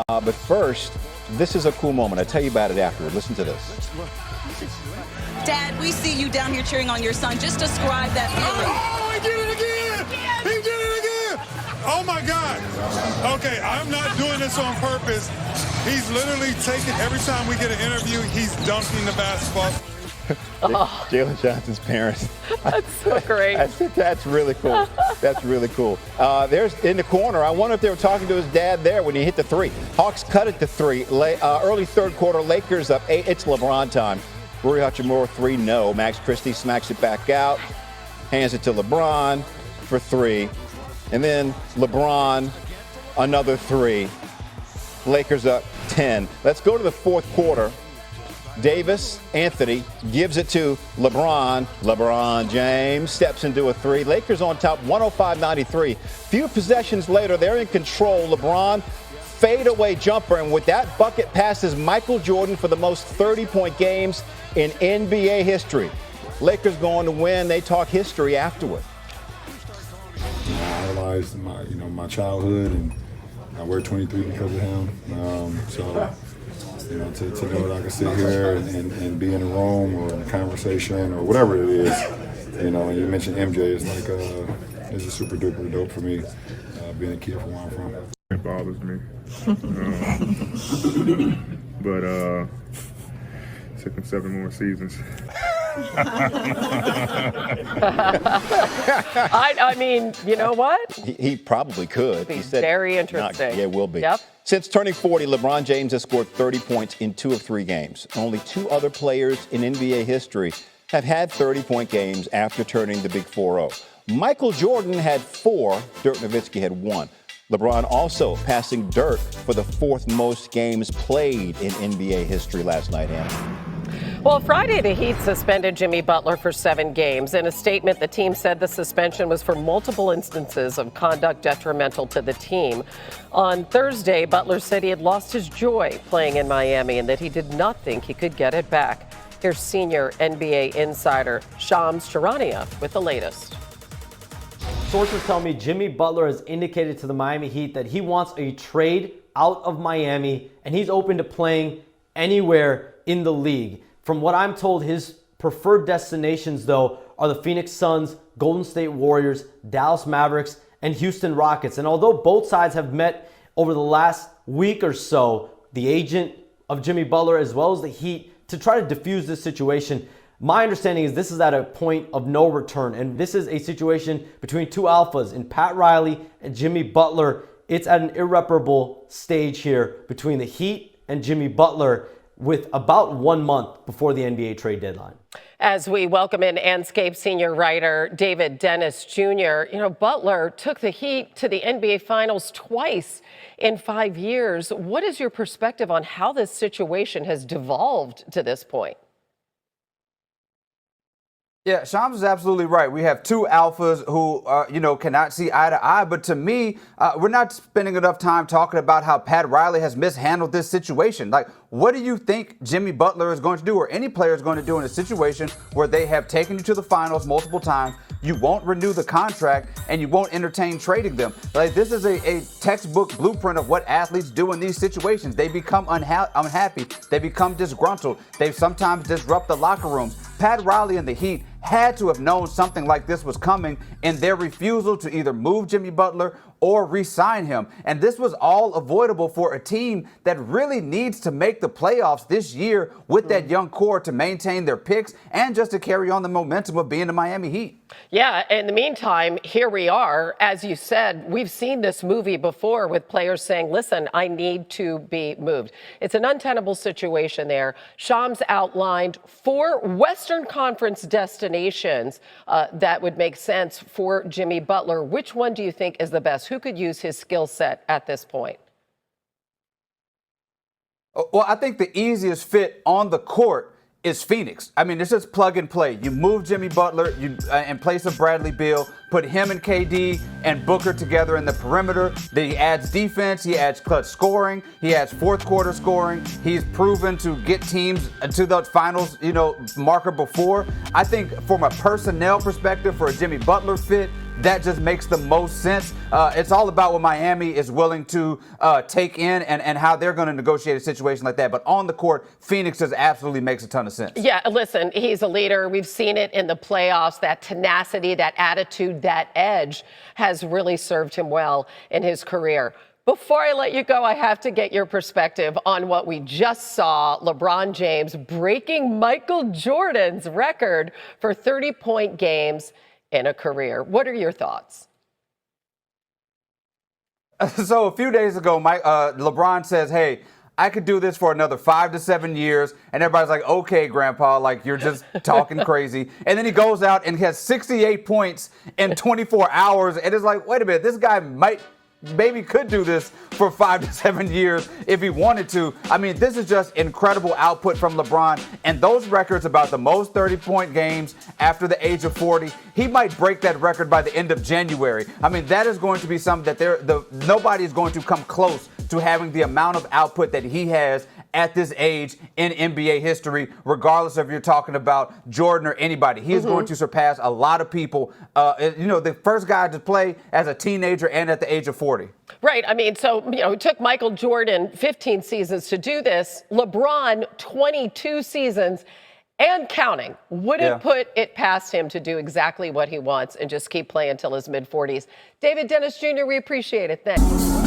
But first, this is a cool moment. I'll tell you about it afterward. Listen to this. Dad, we see you down here cheering on your son. Just describe that feeling. Oh, he did it again! He did it again! Oh, my God. Okay, I'm not doing this on purpose. He's literally taking, every time we get an interview, he's dunking the basketball. Jalen Johnson's parents. That's so great. That's really cool. That's really cool. There's in the corner. I wonder if they were talking to his dad there when he hit the three. Hawks cut it to three. Early third quarter, Lakers up 8. It's LeBron time. Rui Hachimura 3, no. Max Christie smacks it back out. Hands it to LeBron for 3. And then LeBron, another 3. Lakers up 10. Let's go to the fourth quarter. Davis, Anthony, gives it to LeBron. LeBron James steps into a 3. Lakers on top, 105-93. Few possessions later, they're in control. LeBron, fadeaway jumper, and with that bucket passes Michael Jordan for the most 30-point games in NBA history. Lakers going to win. They talk history afterward. I realized my childhood, and I wear 23 because of him. To know that I can sit here and be in a room or in a conversation or whatever it is, and you mentioned MJ, it's like it's a super duper dope for me, being a kid from where I'm from. It bothers me, but it took him 7 more seasons. I mean, you know what? He probably could. He said, very interesting. Yeah, it will be. Yep. Since turning 40, LeBron James has scored 30 points in 2 of 3 games. Only 2 other players in NBA history have had 30-point games after turning the big 4-0. Michael Jordan had 4. Dirk Nowitzki had 1. LeBron also passing Dirk for the 4th most games played in NBA history last night, Anna. Well, Friday, the Heat suspended Jimmy Butler for 7 games. In a statement, the team said the suspension was for multiple instances of conduct detrimental to the team. On Thursday, Butler said he had lost his joy playing in Miami and that he did not think he could get it back. Here's senior NBA insider Shams Charania with the latest. Sources tell me Jimmy Butler has indicated to the Miami Heat that he wants a trade out of Miami and he's open to playing anywhere in the league. From what I'm told, his preferred destinations, though, are the Phoenix Suns, Golden State Warriors, Dallas Mavericks, and Houston Rockets. And although both sides have met over the last week or so, the agent of Jimmy Butler as well as the Heat, to try to defuse this situation, my understanding is this is at a point of no return. And this is a situation between 2 alphas in Pat Riley and Jimmy Butler. It's at an irreparable stage here between the Heat and Jimmy Butler, with about 1 month before the NBA trade deadline. As we welcome in Anscape senior writer David Dennis Jr., Butler took the Heat to the NBA Finals twice in 5 years. What is your perspective on how this situation has devolved to this point? Yeah, Shams is absolutely right. We have 2 alphas who, cannot see eye to eye. But to me, we're not spending enough time talking about how Pat Riley has mishandled this situation. Like, what do you think Jimmy Butler is going to do, or any player is going to do in a situation where they have taken you to the finals multiple times? You won't renew the contract and you won't entertain trading them. Like, this is a textbook blueprint of what athletes do in these situations. They become unhappy. They become disgruntled. They sometimes disrupt the locker rooms. Pat Riley and the Heat had to have known something like this was coming in their refusal to either move Jimmy Butler or re-sign him. And this was all avoidable for a team that really needs to make the playoffs this year with that young core to maintain their picks and just to carry on the momentum of being the Miami Heat. Yeah, in the meantime, here we are. As you said, we've seen this movie before with players saying, listen, I need to be moved. It's an untenable situation there. Shams outlined 4 Western Conference destinations that would make sense for Jimmy Butler. Which one do you think is the best? Who could use his skill set at this point? Well, I think the easiest fit on the court is Phoenix. I mean, it's just plug and play. You move Jimmy Butler in place of Bradley Beal, put him and KD and Booker together in the perimeter. Then he adds defense, he adds clutch scoring, he adds fourth quarter scoring. He's proven to get teams to the finals, marker before. I think from a personnel perspective for a Jimmy Butler fit, that just makes the most sense. It's all about what Miami is willing to take in and how they're going to negotiate a situation like that. But on the court, Phoenix just absolutely makes a ton of sense. Yeah, listen, he's a leader. We've seen it in the playoffs. That tenacity, that attitude, that edge has really served him well in his career. Before I let you go, I have to get your perspective on what we just saw. LeBron James breaking Michael Jordan's record for 30-point games in a career. What are your thoughts? So a few days ago, LeBron says, hey, I could do this for another 5 to 7 years. And everybody's like, okay, Grandpa, like you're just talking crazy. And then he goes out and has 68 points in 24 hours. And it's like, wait a minute, this guy maybe could do this for 5 to 7 years if he wanted to. I mean, this is just incredible output from LeBron. And those records about the most 30-point games after the age of 40, he might break that record by the end of January. I mean, that is going to be something that nobody is going to come close to having the amount of output that he has at this age in NBA history, regardless if you're talking about Jordan or anybody. He is going to surpass a lot of people. The first guy to play as a teenager and at the age of 40. Right. I mean, so, it took Michael Jordan 15 seasons to do this. LeBron, 22 seasons and counting. Wouldn't put it past him to do exactly what he wants and just keep playing until his mid-40s. David Dennis Jr., we appreciate it. Thanks.